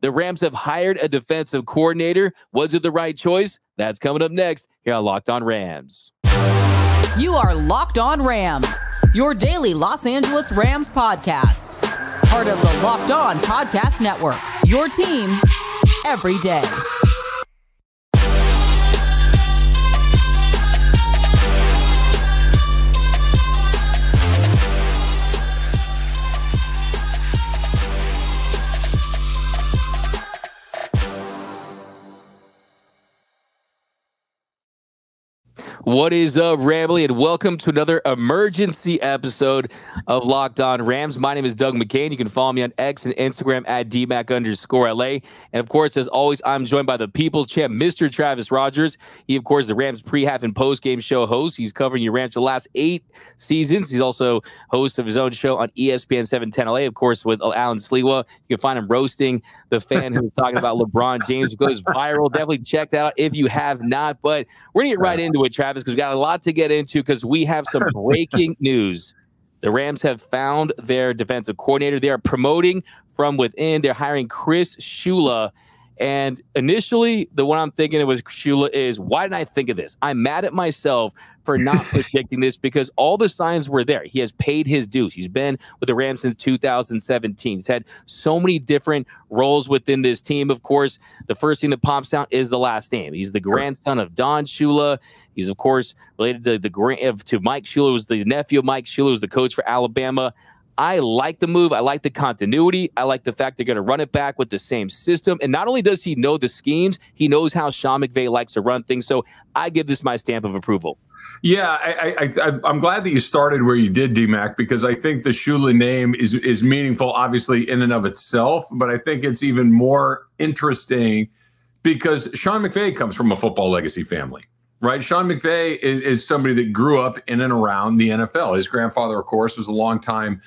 The Rams have hired a defensive coordinator. Was it the right choice? That's coming up next here on Locked On Rams. You are Locked On Rams, your daily Los Angeles Rams podcast. Part of the Locked On Podcast Network, your team every day. What is up, Rambly, and welcome to another emergency episode of Locked On Rams. My name is Doug McCain. You can follow me on X and Instagram at DMAC_LA. And of course, as always, I'm joined by the People's Champ, Mr. Travis Rogers. He, of course, is the Rams pre-half and post-game show host. He's covering your Rams the last 8 seasons. He's also host of his own show on ESPN 710 LA, of course, with Alan Slewa. You can find him roasting the fan who's talking about LeBron James. It goes viral. Definitely check that out if you have not. But we're going to get right into it, Travis, because we got a lot to get into because we have some breaking news. The Rams have found their defensive coordinator. They are promoting from within. They're hiring Chris Shula. And initially, the one I'm thinking of with Shula is, why didn't I think of this? I'm mad at myself for not predicting this because all the signs were there. He has paid his dues. He's been with the Rams since 2017. He's had so many different roles within this team. Of course, the first thing that pops out is the last name. He's the grandson of Don Shula. He's, of course, related to Mike Shula, who was the nephew of Mike Shula, who was the coach for Alabama. I like the move. I like the continuity. I like the fact they're going to run it back with the same system. And not only does he know the schemes, he knows how Sean McVay likes to run things. So I give this my stamp of approval. Yeah, I'm glad that you started where you did, DMAC, because I think the Shula name is meaningful, obviously, in and of itself. But I think it's even more interesting because Sean McVay comes from a football legacy family. Right. Sean McVay is somebody that grew up in and around the NFL. His grandfather, of course, was a longtime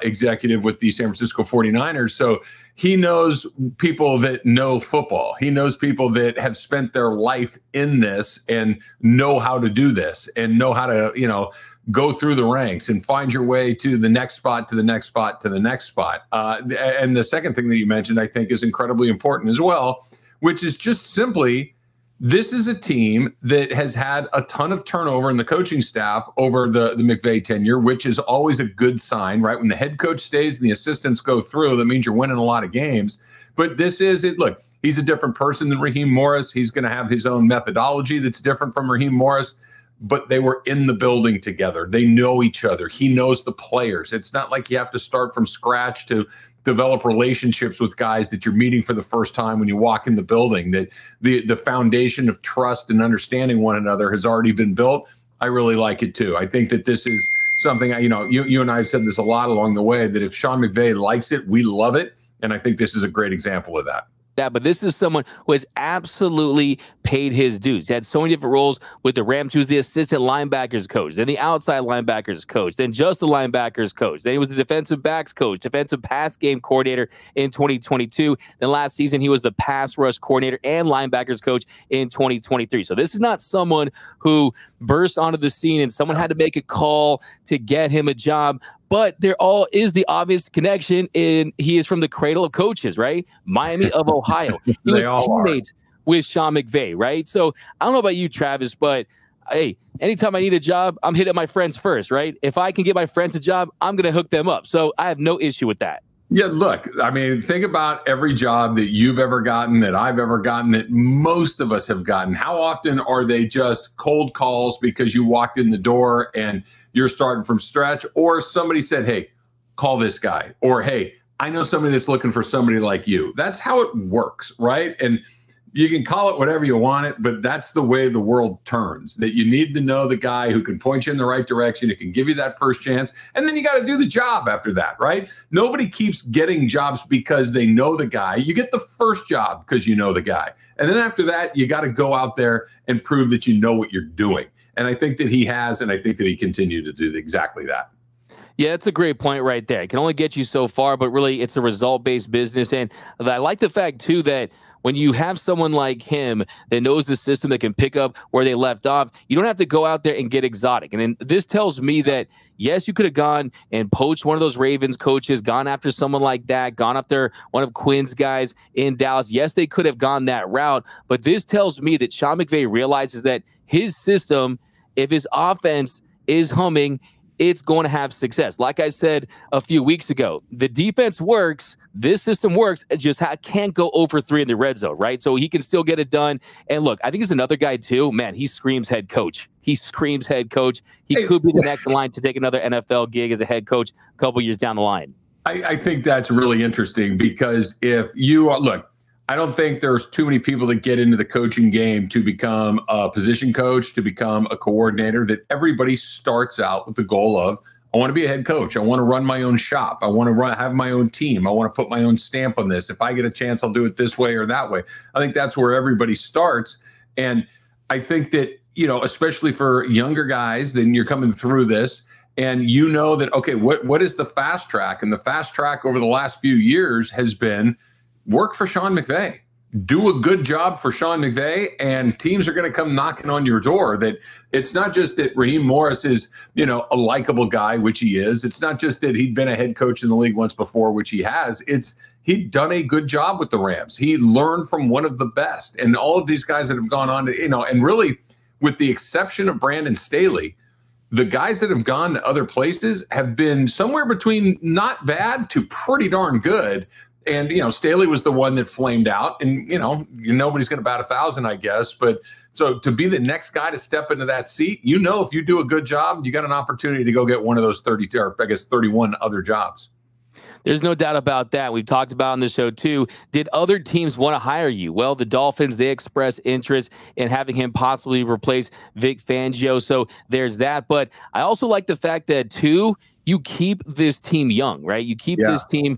executive with the San Francisco 49ers. So he knows people that know football. He knows people that have spent their life in this and know how to do this and know how to, go through the ranks and find your way to the next spot, to the next spot, to the next spot. And the second thing that you mentioned, I think, is incredibly important as well, which is just simply, this is a team that has had a ton of turnover in the coaching staff over the McVay tenure, which is always a good sign, right? When the head coach stays and the assistants go through, that means you're winning a lot of games. But this is it. Look, he's a different person than Raheem Morris. He's going to have his own methodology that's different from Raheem Morris. But they were in the building together. They know each other. He knows the players. It's not like you have to start from scratch to develop relationships with guys that you're meeting for the first time when you walk in the building, that the foundation of trust and understanding one another has already been built. I really like it too. I think that this is something, you and I have said this a lot along the way, that if Sean McVay likes it, we love it. And I think this is a great example of that. But this is someone who has absolutely paid his dues. He had so many different roles with the Rams. He was the assistant linebackers coach, then the outside linebackers coach, then just the linebackers coach. Then he was the defensive backs coach, defensive pass game coordinator in 2022. Then last season, he was the pass rush coordinator and linebackers coach in 2023. So this is not someone who burst onto the scene and someone had to make a call to get him a job. But there all is the obvious connection in he is from the cradle of coaches, right? Miami of Ohio. He was teammates with Sean McVay, right? So I don't know about you, Travis, but hey, anytime I need a job, I'm hitting my friends first, right? If I can get my friends a job, I'm going to hook them up. So I have no issue with that. Yeah, look, I mean, think about every job that you've ever gotten, that I've ever gotten, that most of us have gotten. How often are they just cold calls because you walked in the door and you're starting from scratch? Or somebody said, hey, call this guy. Or, hey, I know somebody that's looking for somebody like you. That's how it works, right? And you can call it whatever you want it, but that's the way the world turns, that you need to know the guy who can point you in the right direction, who can give you that first chance, and then you got to do the job after that, right? Nobody keeps getting jobs because they know the guy. You get the first job because you know the guy. And then after that, you got to go out there and prove that you know what you're doing. And I think that he has, and I think that he continued to do exactly that. Yeah, that's a great point right there. It can only get you so far, but really it's a result-based business. And I like the fact, too, that when you have someone like him that knows the system, that can pick up where they left off, you don't have to go out there and get exotic. And then this tells me that, yes, you could have gone and poached one of those Ravens coaches, gone after someone like that, gone after one of Quinn's guys in Dallas. Yes, they could have gone that route, but this tells me that Sean McVay realizes that his system, if his offense is humming, it's going to have success. Like I said a few weeks ago, the defense works. This system works. It just can't go over 3 in the red zone, right? So he can still get it done. And look, I think it's another guy too. Man, he screams head coach. He screams head coach. He could be the next in line to take another NFL gig as a head coach a couple years down the line. I think that's really interesting because if you look, I don't think there's too many people that get into the coaching game to become a position coach, to become a coordinator, that everybody starts out with the goal of, I want to be a head coach. I want to run my own shop. I want to have my own team. I want to put my own stamp on this. If I get a chance, I'll do it this way or that way. I think that's where everybody starts. And I think that, especially for younger guys, then you're coming through this and you know that, okay, what is the fast track? And the fast track over the last few years has been work for Sean McVay. Do a good job for Sean McVay, and teams are going to come knocking on your door. That it's not just that Raheem Morris is, a likable guy, which he is. It's not just that he'd been a head coach in the league once before, which he has. It's he'd done a good job with the Rams. He learned from one of the best. And all of these guys that have gone on to, and really with the exception of Brandon Staley, the guys that have gone to other places have been somewhere between not bad to pretty darn good. And, Staley was the one that flamed out and, nobody's going to bat 1,000, I guess. But so to be the next guy to step into that seat, if you do a good job, you got an opportunity to go get one of those 32, or I guess 31 other jobs. There's no doubt about that. We've talked about on the show, too. Did other teams want to hire you? Well, the Dolphins, they expressed interest in having him possibly replace Vic Fangio. So there's that. But I also like the fact that, too, you keep this team young, right? You keep this team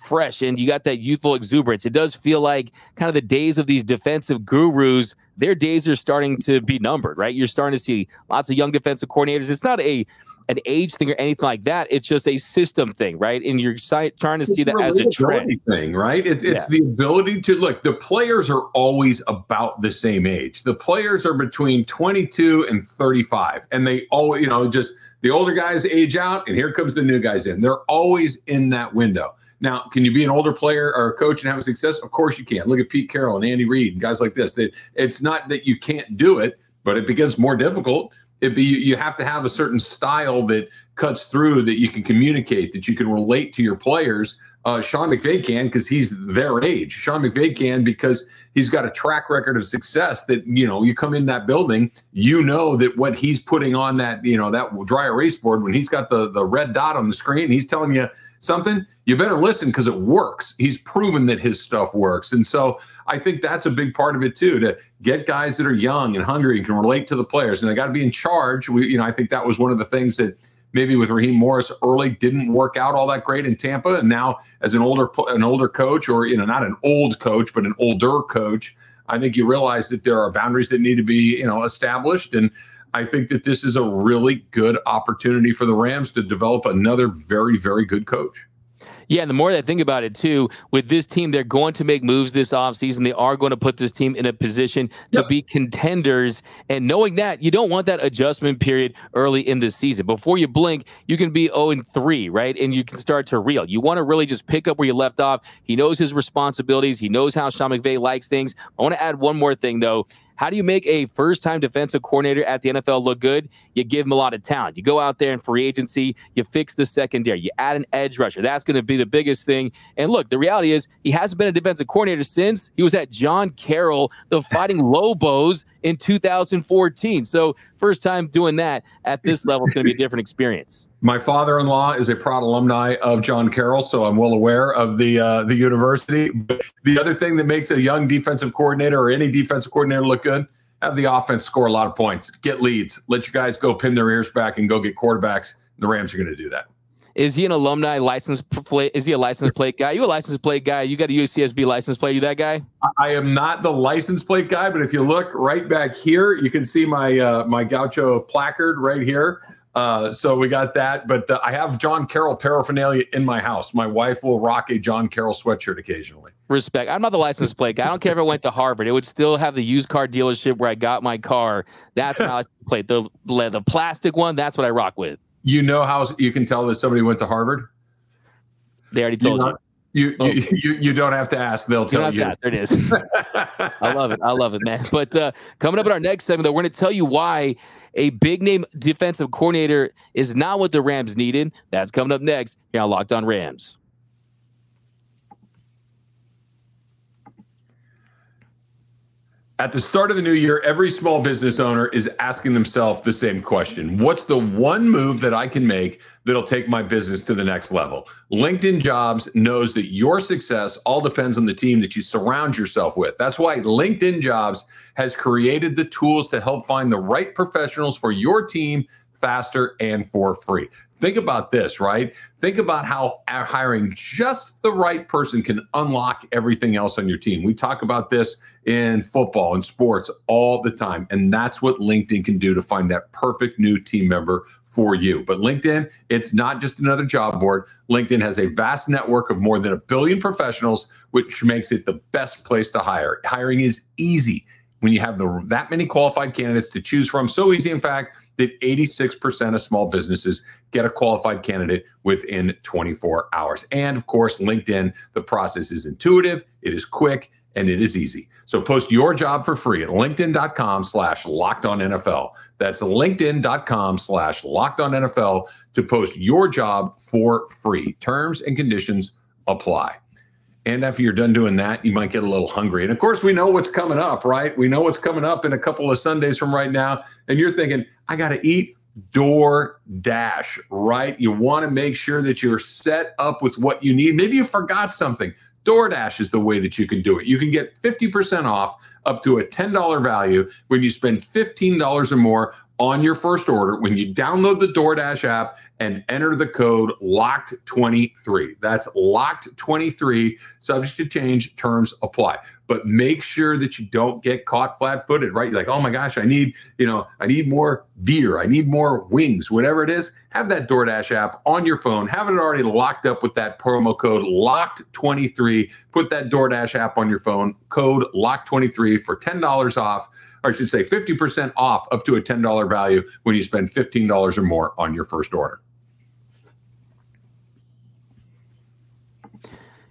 fresh, and you got that youthful exuberance. It does feel like kind of the days of these defensive gurus, their days are starting to be numbered, right? You're starting to see lots of young defensive coordinators. It's not an age thing or anything like that. It's just a system thing, right? And you're trying to see that as a trend thing, right? It's the ability to look. The players are always about the same age. The players are between 22 and 35, and they always, just the older guys age out, and here comes the new guys in. They're always in that window. Now, can you be an older player or a coach and have a success? Of course you can. Look at Pete Carroll and Andy Reid and guys like this. It's not that you can't do it, but it becomes more difficult. You have to have a certain style that cuts through, that you can communicate, that you can relate to your players. Sean McVay can because he's their age. Sean McVay can because he's got a track record of success that, you come in that building, that what he's putting on that, that dry erase board, when he's got the red dot on the screen, he's telling you something, you better listen because it works. He's proven that his stuff works. And so I think that's a big part of it too, to get guys that are young and hungry and can relate to the players. And they got to be in charge. I think that was one of the things that maybe with Raheem Morris early didn't work out all that great in Tampa. And now as an older coach, or, not an old coach, but an older coach, I think you realize that there are boundaries that need to be, established. And I think that this is a really good opportunity for the Rams to develop another very, very good coach. Yeah, and the more that I think about it, too, with this team, they're going to make moves this offseason. They are going to put this team in a position to be contenders. And knowing that, you don't want that adjustment period early in the season. Before you blink, you can be 0-3, right? And you can start to reel. You want to really just pick up where you left off. He knows his responsibilities. He knows how Sean McVay likes things. I want to add one more thing, though. How do you make a first-time defensive coordinator at the NFL look good? You give him a lot of talent. You go out there in free agency, you fix the secondary, you add an edge rusher. That's going to be the biggest thing. And look, the reality is he hasn't been a defensive coordinator since he was at John Carroll, the Fighting Lobos, in 2014. So first time doing that at this level is going to be a different experience. My father-in-law is a proud alumni of John Carroll, so I'm well aware of the university. But the other thing that makes a young defensive coordinator or any defensive coordinator look good, have the offense score a lot of points, get leads, let your guys go pin their ears back and go get quarterbacks. The Rams are going to do that. Is he an alumni license plate? Is he a license plate guy? You a license plate guy? You got a UCSB license plate? You that guy? I am not the license plate guy, but if you look right back here, you can see my my Gaucho placard right here. So we got that. But I have John Carroll paraphernalia in my house. My wife will rock a John Carroll sweatshirt occasionally. Respect. I'm not the license plate guy. I don't care if I went to Harvard. It would still have the used car dealership where I got my car. That's my license plate. The plastic one, that's what I rock with. You know how you can tell that somebody went to Harvard? They already told you. You don't have to ask. They'll tell you. There it is. I love it. I love it, man. But coming up in our next segment, though, we're going to tell you why a big-name defensive coordinator is not what the Rams needed. That's coming up next here on Locked On Rams. At the start of the new year, every small business owner is asking themselves the same question. What's the one move that I can make that'll take my business to the next level? LinkedIn Jobs knows that your success all depends on the team that you surround yourself with. That's why LinkedIn Jobs has created the tools to help find the right professionals for your team faster and for free. Think about this, right? Think about how hiring just the right person can unlock everything else on your team. We talk about this in football and sports all the time, and that's what LinkedIn can do to find that perfect new team member for you. But LinkedIn, it's not just another job board. LinkedIn has a vast network of more than 1 billion professionals, which makes it the best place to hire. Hiring is easy when you have that many qualified candidates to choose from. So easy, in fact, that 86% of small businesses get a qualified candidate within 24 hours. And of course, LinkedIn, the process is intuitive, it is quick, and it is easy. So post your job for free at linkedin.com/LockedOnNFL. That's linkedin.com/LockedOnNFL to post your job for free. Terms and conditions apply. And after you're done doing that, you might get a little hungry. And of course, we know what's coming up, right? We know what's coming up in a couple of Sundays from right now. And you're thinking, I got to eat DoorDash, right? You want to make sure that you're set up with what you need. Maybe you forgot something. DoorDash is the way that you can do it. You can get 50% off up to a $10 value when you spend $15 or more on your first order when you download the DoorDash app and enter the code LOCKED23. That's LOCKED23, subject to change, terms apply. But make sure that you don't get caught flat-footed, right? You're like, oh my gosh, I need more beer, I need more wings, whatever it is. Have that DoorDash app on your phone. Have it already locked up with that promo code LOCKED23. Put that DoorDash app on your phone, code LOCKED23 for $10 off. Or I should say 50% off up to a $10 value when you spend $15 or more on your first order.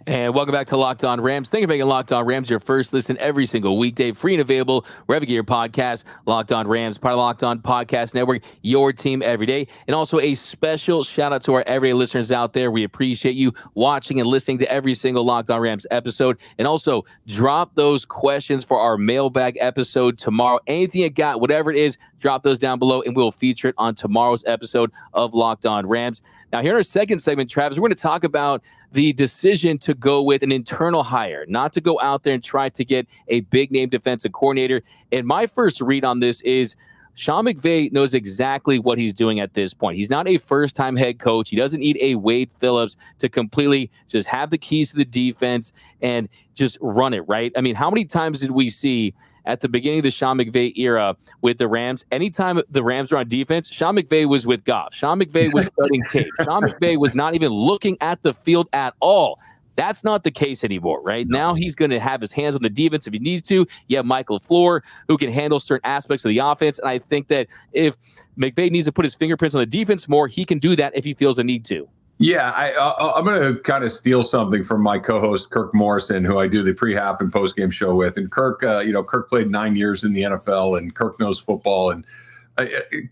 And welcome back to Locked On Rams. Thank you for making Locked On Rams your first listen every single weekday, free and available wherever you get your podcast. Locked On Rams, part of Locked On Podcast Network, your team every day. And also a special shout out to our everyday listeners out there. We appreciate you watching and listening to every single Locked On Rams episode. And also drop those questions for our mailbag episode tomorrow. Anything you got, whatever it is, drop those down below and we'll feature it on tomorrow's episode of Locked On Rams. Now, here in our second segment, Travis, we're going to talk about the decision to go with an internal hire, not to go out there and try to get a big-name defensive coordinator. And my first read on this is Sean McVay knows exactly what he's doing at this point. He's not a first-time head coach. He doesn't need a Wade Phillips to completely just have the keys to the defense and just run it, right? I mean, how many times did we see at the beginning of the Sean McVay era with the Rams, anytime the Rams were on defense, Sean McVay was with Goff. Sean McVay was studying tape. Sean McVay was not even looking at the field at all. That's not the case anymore, right? Now he's going to have his hands on the defense if he needs to. You have Michael LaFleur, who can handle certain aspects of the offense. And I think that if McVay needs to put his fingerprints on the defense more, he can do that if he feels the need to. Yeah, I'm going to kind of steal something from my co-host Kirk Morrison, who I do the pre-half and post-game show with. And Kirk, Kirk played 9 years in the NFL, and Kirk knows football. And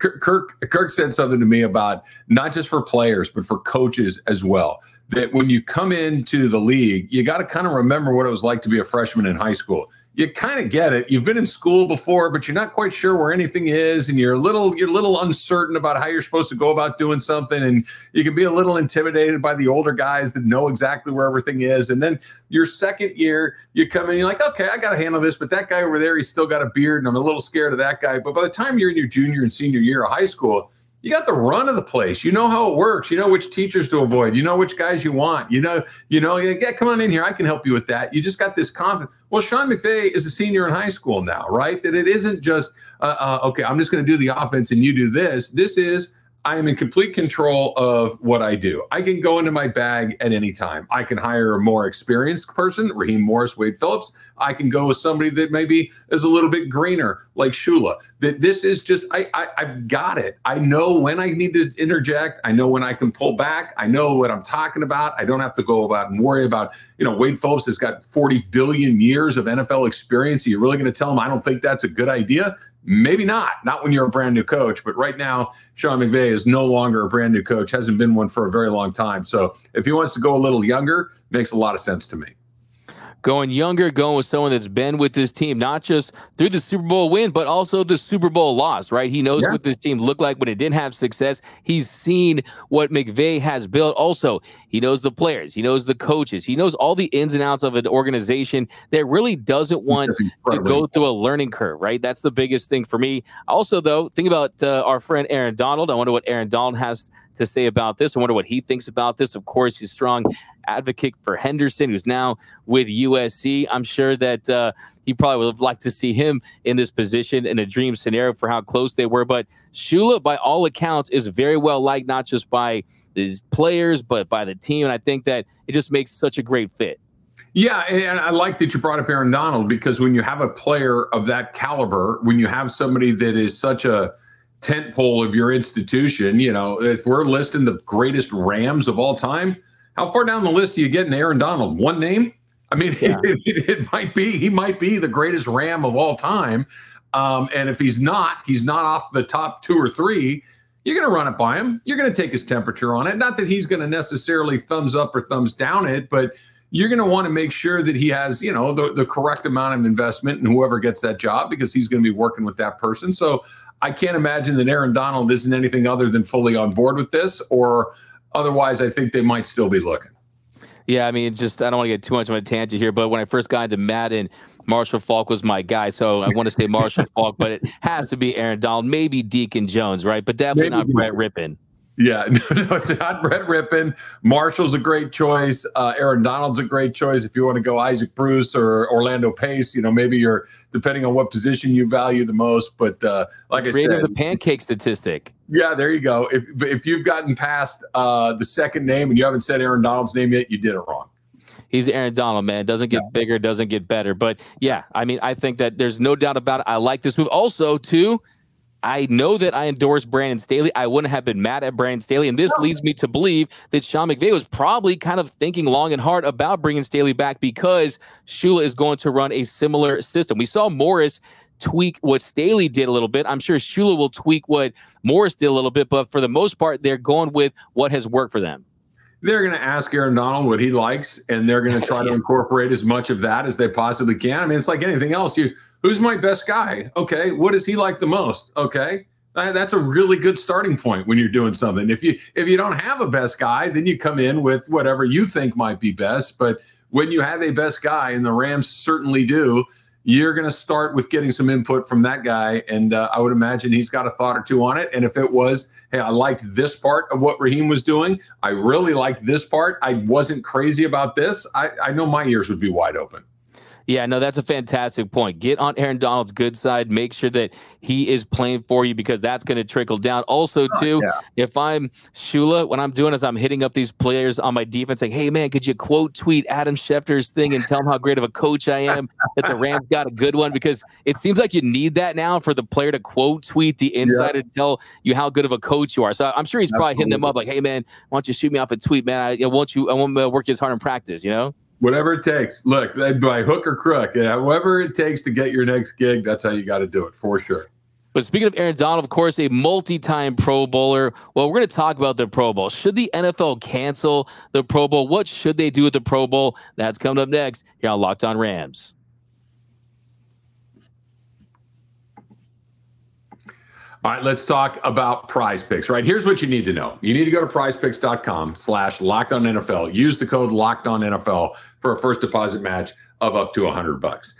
Kirk said something to me about not just for players, but for coaches as well. That when you come into the league, you got to kind of remember what it was like to be a freshman in high school. You kind of get it. You've been in school before, but you're not quite sure where anything is, and you're a little uncertain about how you're supposed to go about doing something, and you can be a little intimidated by the older guys that know exactly where everything is. And then your second year, you come in, you're like, okay, I got to handle this, but that guy over there, he's still got a beard, and I'm a little scared of that guy. But by the time you're in your junior and senior year of high school, you got the run of the place. You know how it works. You know which teachers to avoid. You know which guys you want. You know, yeah, come on in here. I can help you with that. You just got this confidence. Well, Sean McVay is a senior in high school now, right? That it isn't just, okay, I'm just going to do the offense and you do this. This is, I am in complete control of what I do. I can go into my bag at any time. I can hire a more experienced person, Raheem Morris, Wade Phillips. I can go with somebody that maybe is a little bit greener, like Shula. That this is just, I've got it. I know when I need to interject. I know when I can pull back. I know what I'm talking about. I don't have to go about and worry about, Wade Phillips has got 40 billion years of NFL experience. Are you really going to tell him I don't think that's a good idea? Maybe not when you're a brand new coach. But right now, Sean McVay is no longer a brand new coach, hasn't been one for a very long time. So if he wants to go a little younger, makes a lot of sense to me. Going younger, going with someone that's been with this team, not just through the Super Bowl win, but also the Super Bowl loss, right? He knows what this team looked like when it didn't have success. He's seen what McVay has built. Also, he knows the players. He knows the coaches. He knows all the ins and outs of an organization that really doesn't want to go through a learning curve, right? That's the biggest thing for me. Also, though, think about our friend Aaron Donald. I wonder what Aaron Donald has to say about this. I wonder what he thinks about this. Of course, he's a strong advocate for Henderson, who's now with USC. I'm sure that he probably would have liked to see him in this position in a dream scenario for how close they were. But Shula, by all accounts, is very well liked, not just by his players, but by the team. And I think that it just makes such a great fit. Yeah, and I like that you brought up Aaron Donald, because when you have a player of that caliber, when you have somebody that is such a tentpole of your institution, if we're listing the greatest Rams of all time, how far down the list do you get in Aaron Donald? One name? I mean, it might be, he might be the greatest Ram of all time. And if he's not off the top 2 or 3, you're going to run it by him. You're going to take his temperature on it. Not that he's going to necessarily thumbs up or thumbs down it, but you're going to want to make sure that he has, the correct amount of investment in whoever gets that job, because he's going to be working with that person. So I can't imagine that Aaron Donald isn't anything other than fully on board with this, or otherwise I think they might still be looking. Yeah, I mean, I don't want to get too much of a tangent here, but when I first got into Madden, Marshall Faulk was my guy. So I want to say Marshall Faulk, but it has to be Aaron Donald, maybe Deacon Jones, right? But definitely not Brett Rippon. Yeah, no, it's not Brett Rippon. Marshall's a great choice. Aaron Donald's a great choice. If you want to go Isaac Bruce or Orlando Pace, maybe you're depending on what position you value the most. But like I said, the pancake statistic. Yeah, there you go. If you've gotten past the second name and you haven't said Aaron Donald's name yet, you did it wrong. He's Aaron Donald, man. Doesn't get bigger, doesn't get better. But yeah, I mean, I think that there's no doubt about it. I like this move. Also, too, I know that I endorse Brandon Staley. I wouldn't have been mad at Brandon Staley. And this leads me to believe that Sean McVay was probably kind of thinking long and hard about bringing Staley back, because Shula is going to run a similar system. We saw Morris tweak what Staley did a little bit. I'm sure Shula will tweak what Morris did a little bit, but for the most part, they're going with what has worked for them. They're going to ask Aaron Donald what he likes, and they're going to try to incorporate as much of that as they possibly can. I mean, it's like anything else. Who's my best guy? Okay. What does he like the most? Okay. That's a really good starting point when you're doing something. If you don't have a best guy, then you come in with whatever you think might be best. But when you have a best guy, and the Rams certainly do, you're going to start with getting some input from that guy. And I would imagine he's got a thought or two on it. And if it was, hey, I liked this part of what Raheem was doing, I really liked this part, I wasn't crazy about this, I know my ears would be wide open. Yeah, no, that's a fantastic point. Get on Aaron Donald's good side. Make sure that he is playing for you, because that's going to trickle down. Also, too, if I'm Shula, what I'm doing is I'm hitting up these players on my defense saying, hey, man, could you quote tweet Adam Schefter's thing and tell him how great of a coach I am, that the Rams got a good one? Because it seems like you need that now for the player to quote tweet the insider to tell you how good of a coach you are. So I'm sure he's probably hitting them up like, hey, man, why don't you shoot me off a tweet, man? I won't work as hard in practice, Whatever it takes. Look, by hook or crook, however it takes to get your next gig, that's how you got to do it, for sure. But speaking of Aaron Donald, of course, a multi-time Pro Bowler. Well, we're going to talk about the Pro Bowl. Should the NFL cancel the Pro Bowl? What should they do with the Pro Bowl? That's coming up next here on Locked On Rams. All right, let's talk about PrizePicks, right? Here's what you need to know. You need to go to prizepicks.com/LockedOnNFL. Use the code LockedOnNFL for a first deposit match of up to $100.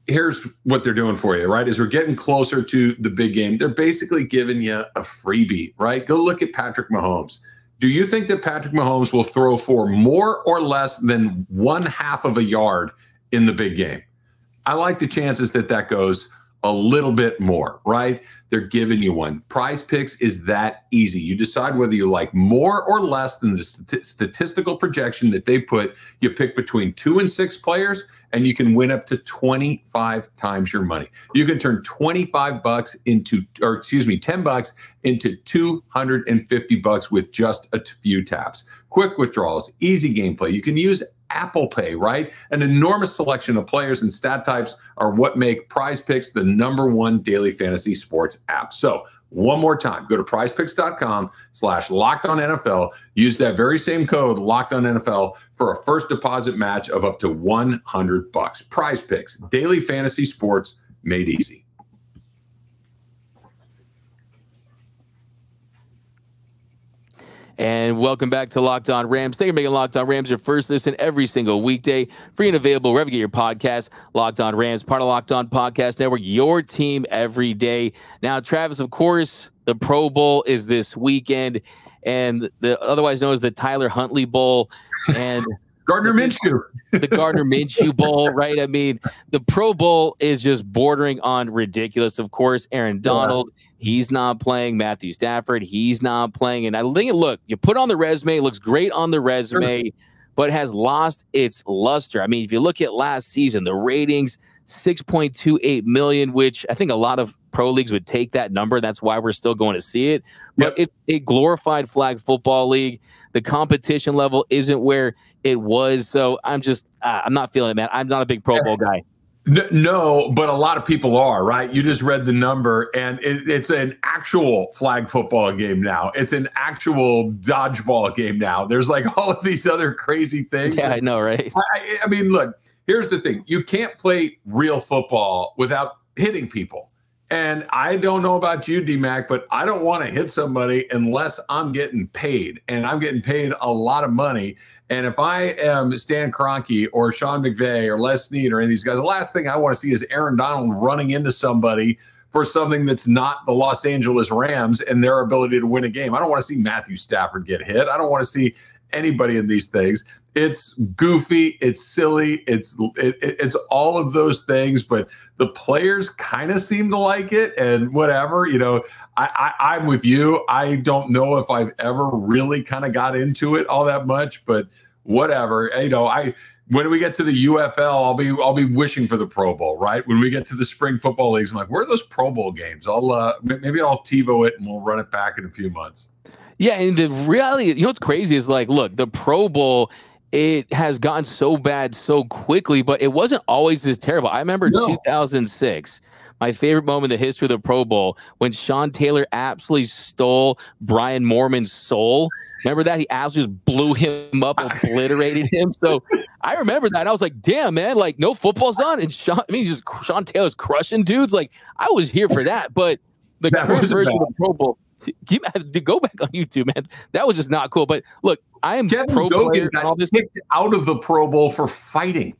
Here's what they're doing for you, right? As we're getting closer to the big game, they're basically giving you a freebie, right? Go look at Patrick Mahomes. Do you think that Patrick Mahomes will throw for more or less than 1/2 of a yard in the big game? I like the chances that goes a little bit more, right? They're giving you one. PrizePicks is that easy. You decide whether you like more or less than the statistical projection that they put. You pick between 2 and 6 players, and you can win up to 25 times your money. You can turn 25 bucks into, or excuse me, 10 bucks into 250 bucks with just a few taps. Quick withdrawals, easy gameplay. You can use Apple Pay, right? An enormous selection of players and stat types are what make PrizePicks the #1 daily fantasy sports app. So one more time, go to prizepicks.com/LockedOnNFL. Use that very same code, LockedOnNFL, for a first deposit match of up to 100 bucks. PrizePicks, daily fantasy sports made easy. And welcome back to Locked On Rams. Thank you for making Locked On Rams your first listen every single weekday. Free and available wherever you get your podcasts. Locked On Rams, part of Locked On Podcast Network, your team every day. Now, Travis, of course, the Pro Bowl is this weekend, and the otherwise known as the Tyler Huntley Bowl. And Gardner Minshew. The Gardner Minshew Bowl, right? I mean, the Pro Bowl is just bordering on ridiculous. Of course, Aaron Donald, he's not playing. Matthew Stafford, he's not playing. And I think, look, you put on the resume, it looks great on the resume, but has lost its luster. I mean, if you look at last season, the ratings, 6.28 million, which I think a lot of pro leagues would take that number. That's why we're still going to see it. But it's a glorified flag football league. The competition level isn't where it was. So I'm just, I'm not feeling it, man. I'm not a big Pro Bowl guy. No, but a lot of people are, right? You just read the number, and it's an actual flag football game now. It's an actual dodgeball game now. There's like all of these other crazy things. Yeah, I know, right? I mean, look, here's the thing. You can't play real football without hitting people. And I don't know about you, D-Mac, but I don't want to hit somebody unless I'm getting paid. And I'm getting paid a lot of money. And if I am Stan Kroenke or Sean McVay or Les Snead or any of these guys, the last thing I want to see is Aaron Donald running into somebody for something that's not the Los Angeles Rams and their ability to win a game. I don't want to see Matthew Stafford get hit. I don't want to see anybody in these things. It's goofy, it's silly, it's all of those things, but the players kind of seem to like it, and whatever, you know, I'm with you. I don't know if I've ever really kind of got into it all that much, but whatever. You know, when we get to the UFL, I'll be wishing for the Pro Bowl, right? When we get to the spring football leagues, I'm like, where are those Pro Bowl games? Maybe I'll TiVo it and we'll run it back in a few months. Yeah, and the reality, you know what's crazy is, like, look, the Pro Bowl, it has gotten so bad so quickly, but it wasn't always this terrible. I remember 2006, my favorite moment in the history of the Pro Bowl, when Sean Taylor absolutely stole Brian Moorman's soul. Remember that? He absolutely just blew him up, obliterated him. So I remember that. I was like, damn, man, like, no football's on. And Sean Taylor's crushing dudes. Like, I was here for that. But the current version of the Pro Bowl, to go back on YouTube, man, that was just not cool. But look, I am Kevin Gogan got kicked out of the Pro Bowl for fighting,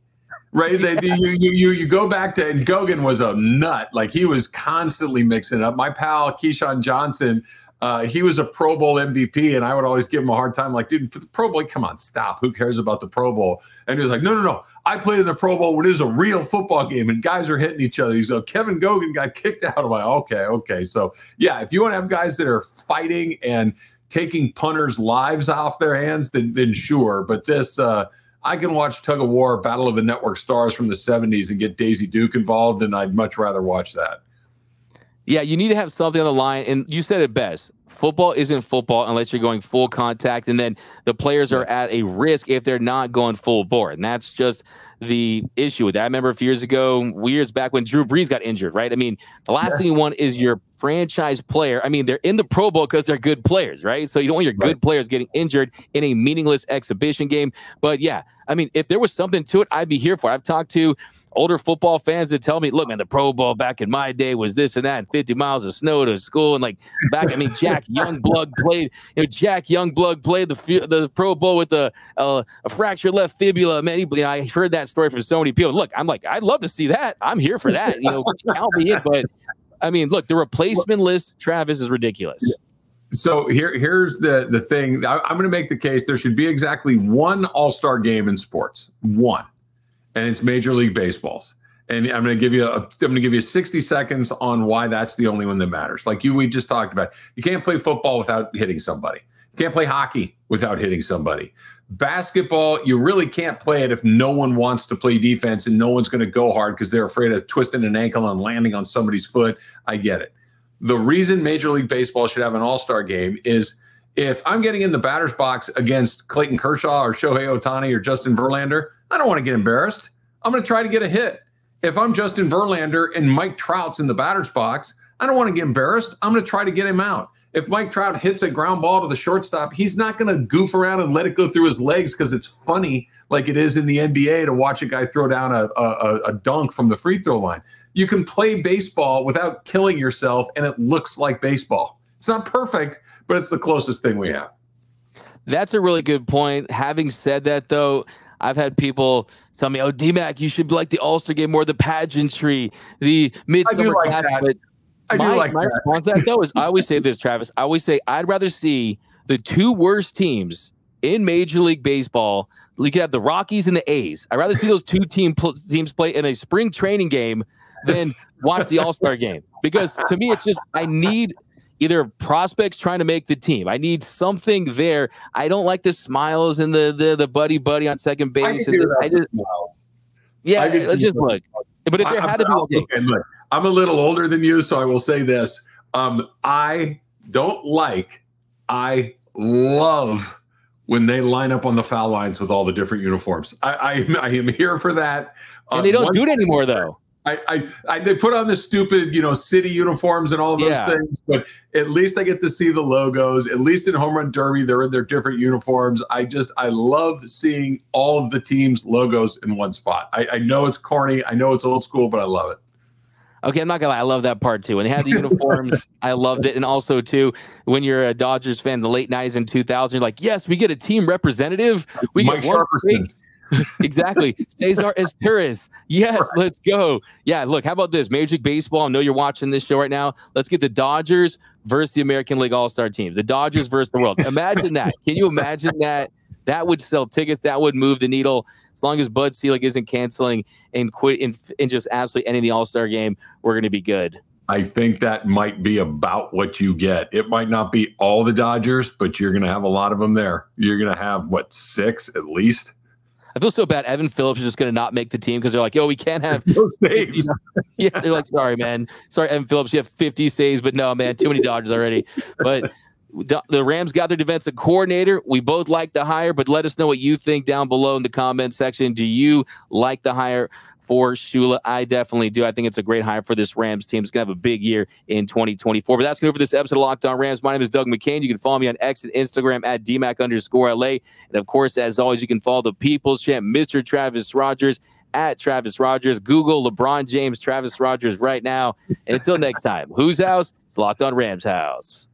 right? Yeah. You go back to, and Gogan was a nut. Like, he was constantly mixing up. My pal Keyshawn Johnson, he was a Pro Bowl MVP, and I would always give him a hard time. Like, dude, the Pro Bowl, come on, stop. Who cares about the Pro Bowl? And he was like, no. I played in the Pro Bowl when it was a real football game and guys are hitting each other. He's like, Kevin Gogan got kicked out. I'm like, okay. So, yeah, if you want to have guys that are fighting and taking punters' lives off their hands, then sure. But this, I can watch Tug of War, Battle of the Network Stars from the 70s and get Daisy Duke involved, and I'd much rather watch that. Yeah, you need to have something on the line. And you said it best. Football isn't football unless you're going full contact. And then the players are at a risk if they're not going full bore. And that's just the issue with that. I remember a few years back when Drew Brees got injured, right? I mean, the last thing you want is your franchise player. I mean, they're in the Pro Bowl because they're good players, right? So you don't want your good players getting injured in a meaningless exhibition game. But yeah, I mean, if there was something to it, I'd be here for it. I've talked to older football fans that tell me, look, man, the Pro Bowl back in my day was this and that, and 50 miles of snow to school. And like back, I mean, Jack Youngblood played the Pro Bowl with a fractured left fibula. Man, I heard that story from so many people. Look, I'm like, I'd love to see that. I'm here for that. You know, count me in. But I mean, look, the replacement list, Travis, is ridiculous. So here's the thing. I'm going to make the case there should be exactly one all-star game in sports. One. And it's Major League Baseball's. And I'm going to give you 60 seconds on why that's the only one that matters. Like we just talked about, you can't play football without hitting somebody. You can't play hockey without hitting somebody. Basketball, you really can't play it if no one wants to play defense and no one's going to go hard because they're afraid of twisting an ankle and landing on somebody's foot. I get it. The reason Major League Baseball should have an all-star game is if I'm getting in the batter's box against Clayton Kershaw or Shohei Ohtani or Justin Verlander, I don't want to get embarrassed. I'm going to try to get a hit. If I'm Justin Verlander and Mike Trout's in the batter's box, I don't want to get embarrassed. I'm going to try to get him out. If Mike Trout hits a ground ball to the shortstop, he's not going to goof around and let it go through his legs because it's funny like it is in the NBA to watch a guy throw down a dunk from the free throw line. You can play baseball without killing yourself, and it looks like baseball. It's not perfect, but it's the closest thing we have. That's a really good point. Having said that, though, I've had people tell me, oh, D-Mac, you should like the All-Star game more, the pageantry, the midsummer clash. But my response to that, though, is I always say this, Travis. I always say I'd rather see the two worst teams in Major League Baseball. You could have the Rockies and the A's. I'd rather see those two teams play in a spring training game than watch the All-Star game. Because to me, it's just I need either prospects trying to make the team. I need something there. I don't like the smiles and the buddy on second base. Let's just look. But if there had to be look, I'm a little older than you, so I will say this. I love when they line up on the foul lines with all the different uniforms. I am here for that. And they don't do it anymore, though. They put on the stupid, city uniforms and all of those things, but at least I get to see the logos. At least in Home Run Derby, they're in their different uniforms. I love seeing all of the teams' logos in one spot. I know it's corny. I know it's old school, but I love it. Okay, I'm not gonna lie. I love that part too. When they had the uniforms, I loved it. And also too, when you're a Dodgers fan in the late 90s and 2000s, you're like, yes, we get a team representative. We Mike get one Sharperson. Exactly. Cesar Esturris. Yes, right. Let's go. Yeah, look, how about this? Major League Baseball. I know you're watching this show right now. Let's get the Dodgers versus the American League All-Star team. The Dodgers versus the world. Imagine that. Can you imagine that? That would sell tickets. That would move the needle. As long as Bud Selig isn't canceling and quit and just absolutely ending the All-Star game, we're going to be good. I think that might be about what you get. It might not be all the Dodgers, but you're going to have a lot of them there. You're going to have, 6 at least? I feel so bad. Evan Phillips is just going to not make the team because they're like, we can't have no saves. Yeah, they're like, sorry, man. Sorry, Evan Phillips, you have 50 saves, but no, man, too many Dodgers already. But the Rams got their defensive coordinator. We both like the hire, but let us know what you think down below in the comment section. Do you like the hire for Shula? I definitely do. I think it's a great hire for this Rams team. It's going to have a big year in 2024. But that's going to do for this episode of Locked On Rams. My name is Doug McCain. You can follow me on X and Instagram at DMAC_LA. And of course, as always, you can follow the People's Champ, Mr. Travis Rogers, at Travis Rogers. Google LeBron James, Travis Rogers right now. And until next time, whose house? It's Locked On Rams house.